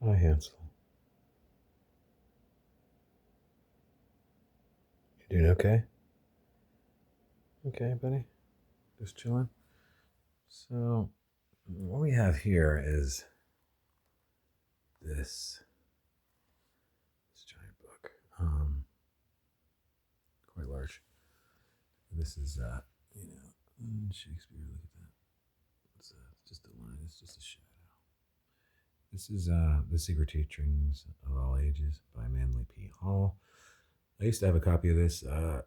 Hi, Hansel. You doing okay? Okay, buddy. Just chilling. So, what we have here is this giant book. Quite large. This is, Shakespeare. Look at that. It's just a line. It's just a shadow. This is The Secret Teachings of All Ages by Manly P. Hall. I used to have a copy of this a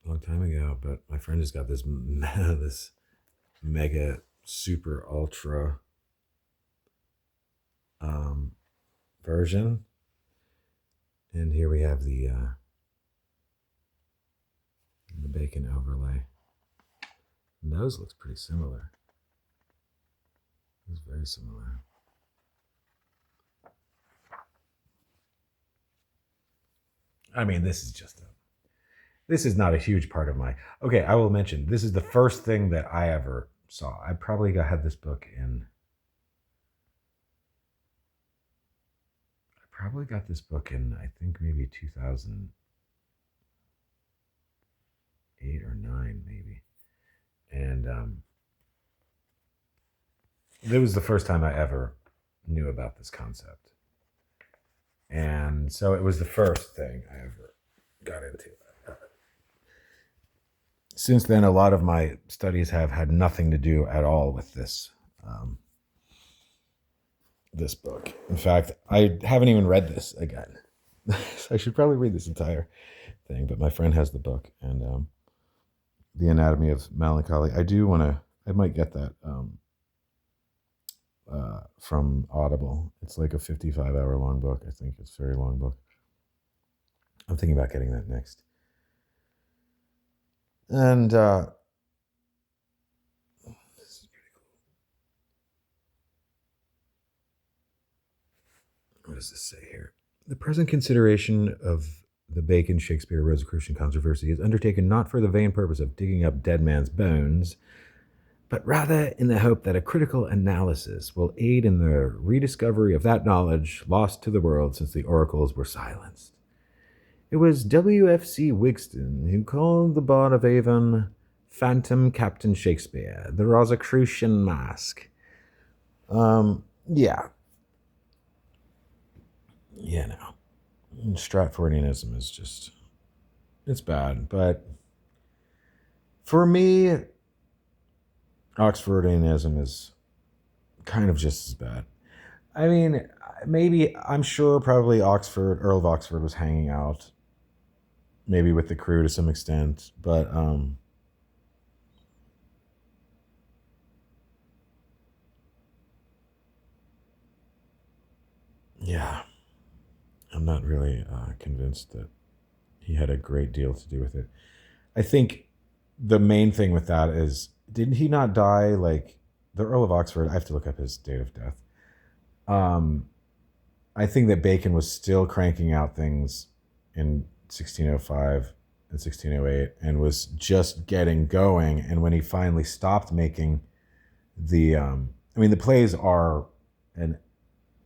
long time ago, but my friend just got this this mega super ultra um, version, and here we have the bacon overlay. The nose looks pretty similar. It's very similar. I mean, this is not a huge part of my. Okay, I will mention this is the first thing that I ever saw. I probably had this book in. I probably got this book in, I think, maybe 2008 or 9, maybe. And it was the first time I ever knew about this concept. And so it was the first thing I ever got into. Since then, a lot of my studies have had nothing to do at all with um, this book. In fact, I haven't even read this again. So I should probably read this entire thing. But my friend has the book, and The Anatomy of Melancholy. I do want to. I might get that from Audible. It's like a 55-hour long book. I think it's a very long book. I'm thinking about getting that next. And this is pretty cool. What does this say here? The present consideration of the Bacon-Shakespeare Rosicrucian controversy is undertaken not for the vain purpose of digging up dead man's bones, but rather in the hope that a critical analysis will aid in the rediscovery of that knowledge lost to the world since the oracles were silenced. It was W.F.C. Wigston who called the Bard of Avon Phantom Captain Shakespeare, the Rosicrucian mask. Yeah. You know, Stratfordianism is just, it's bad. But for me, Oxfordianism is kind of just as bad. I mean, maybe, I'm sure probably Earl of Oxford was hanging out, maybe with the crew to some extent, but yeah, I'm not really convinced that he had a great deal to do with it. I think the main thing with that is, didn't he not die like the Earl of Oxford? I have to look up his date of death. Um, I think that Bacon was still cranking out things in 1605 and 1608 and was just getting going. And when he finally stopped making the plays are an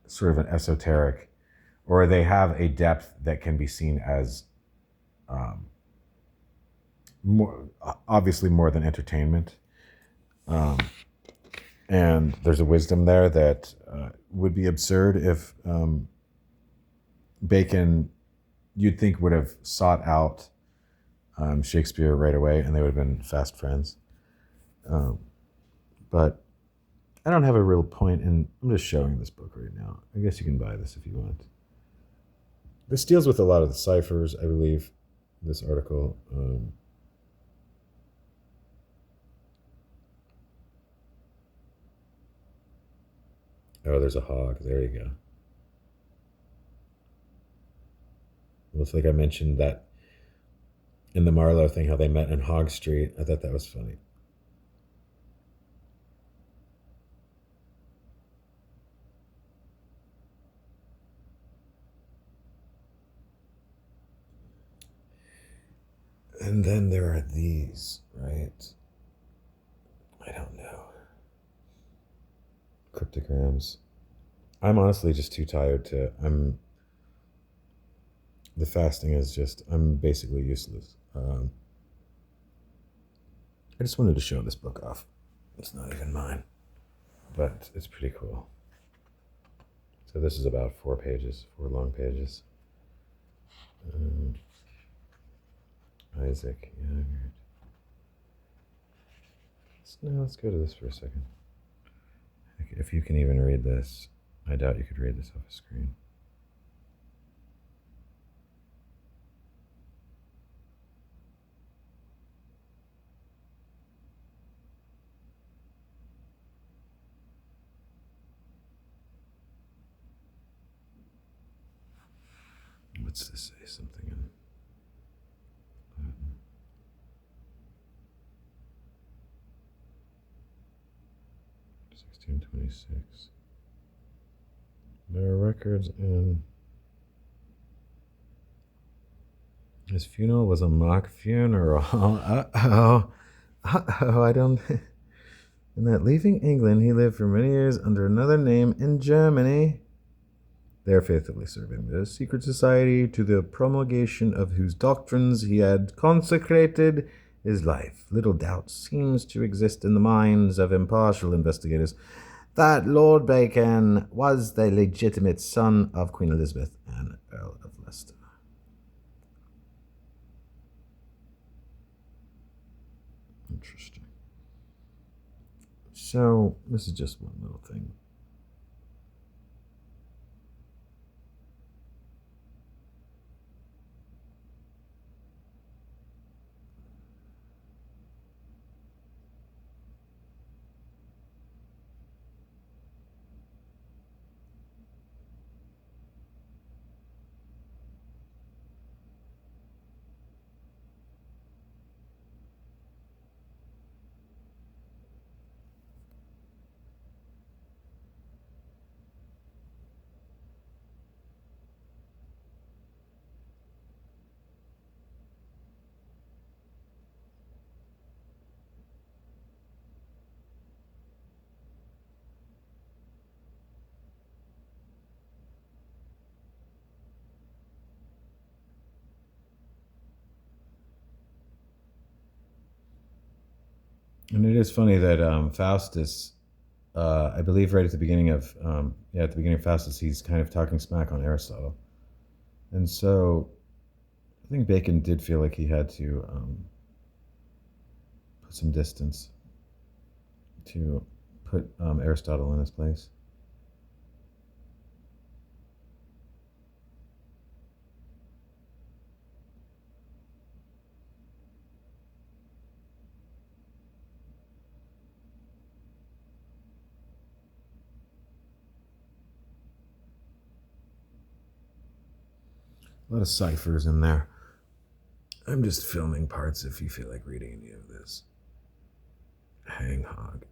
sort of an esoteric, or they have a depth that can be seen as um, more, obviously more than entertainment. Um, and there's a wisdom there that would be absurd if Bacon, you'd think, would have sought out Shakespeare right away, and they would have been fast friends. Um, but I don't have a real point in. I'm just showing this book right now. I guess you can buy this if you want. This deals with a lot of the ciphers, I believe. This article. Oh, there's a hog. There you go. Looks like I mentioned that in the Marlowe thing, how they met in Hog Street. I thought that was funny. And then there are these, right? I don't know. Cryptograms. I'm honestly just too tired to. The fasting is just. I'm basically useless. I just wanted to show this book off. It's not even mine, but it's pretty cool. So this is about 4 pages, 4 long pages. Isaac. Yeah. Let's go to this for a second. If you can even read this, I doubt you could read this off a screen. What's this say? Something in Latin. 1626. There are records in. His funeral was a mock funeral. Uh-oh. Uh-oh, I don't. And that leaving England, he lived for many years under another name in Germany, there faithfully serving the secret society to the promulgation of whose doctrines he had consecrated his life. Little doubt seems to exist in the minds of impartial investigators that Lord Bacon was the legitimate son of Queen Elizabeth and Earl of Leicester. Interesting. So, this is just one little thing. And it is funny that Faustus, I believe, right at the beginning of at the beginning of Faustus, he's kind of talking smack on Aristotle, and so I think Bacon did feel like he had to put some distance to put Aristotle in his place. A lot of ciphers in there. I'm just filming parts if you feel like reading any of this. Hang hog.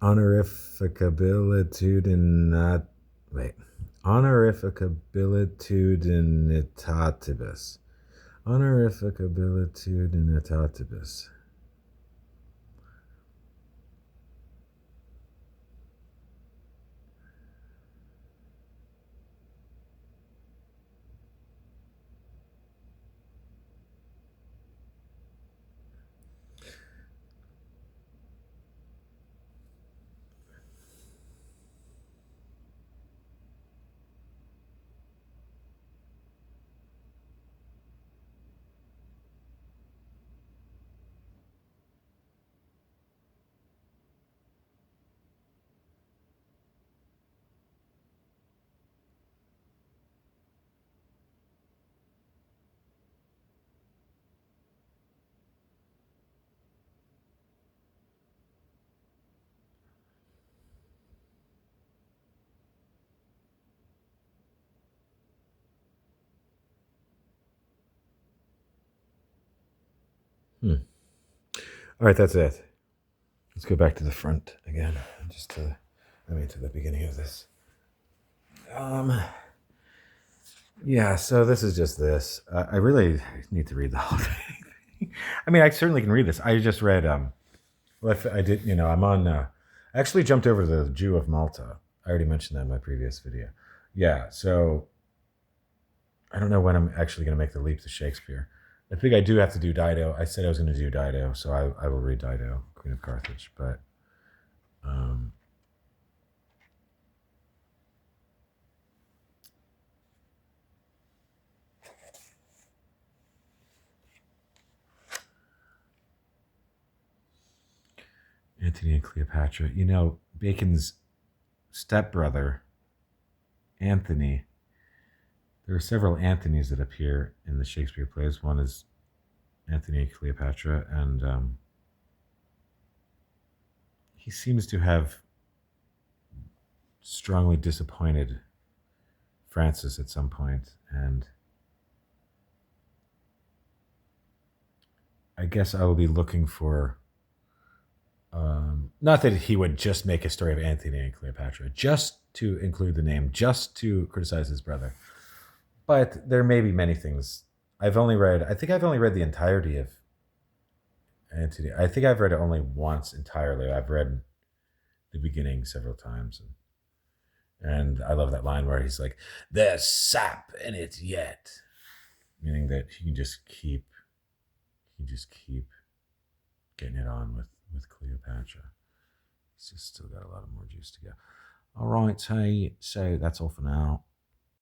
Honorificabilitudinat. Wait. Honorificabilitudinitatibus. Honorificabilitudinitatibus. All right, that's it. Let's go back to the front again, just to the beginning of this. Yeah, so this is just this. I really need to read the whole thing. I mean, I certainly can read this. I just read Well, I did, I'm on, I actually jumped over to the Jew of Malta. I already mentioned that in my previous video. Yeah, so I don't know when I'm actually going to make the leap to Shakespeare. I think I do have to do Dido. I said I was going to do Dido, so I will read Dido, Queen of Carthage. But um, Antony and Cleopatra. Bacon's stepbrother, Anthony. There are several Anthonys that appear in the Shakespeare plays. One is Antony and Cleopatra, and he seems to have strongly disappointed Francis at some point, and I guess I will be looking for. Not that he would just make a story of Antony and Cleopatra, just to include the name, just to criticize his brother. But there may be many things. I think I've only read the entirety of Antony. I think I've read it only once entirely. I've read the beginning several times. And I love that line where he's like, "There's sap in it yet," meaning that he can just keep getting it on with Cleopatra. He's just still got a lot of more juice to go. All right, hey, so that's all for now.